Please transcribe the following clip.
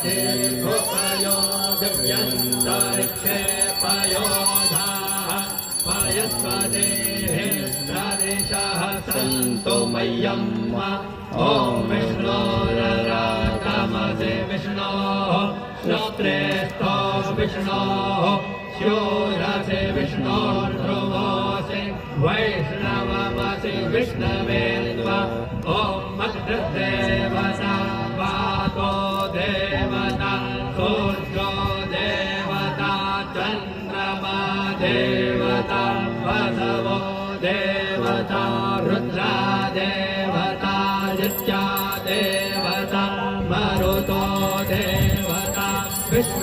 पयो दिव्यन्तरिक्षेपयोधाः पयस्पतेः प्रदिशः सन्तु मह्यम् ॐ विष्णोररातमसि विष्णोः श्रोत्रेस्थो विष्णोः शूरसि विष्णोर्ध्रुवोऽसि वैष्णवमसि विष्णवेन्द्वा ॐ अग्निर्देवता वातो देवता सूर्यो देवता चन्द्रमा देवता वसवो देवता रुद्रा देवता नित्या देवता मरुतो देवता विश्व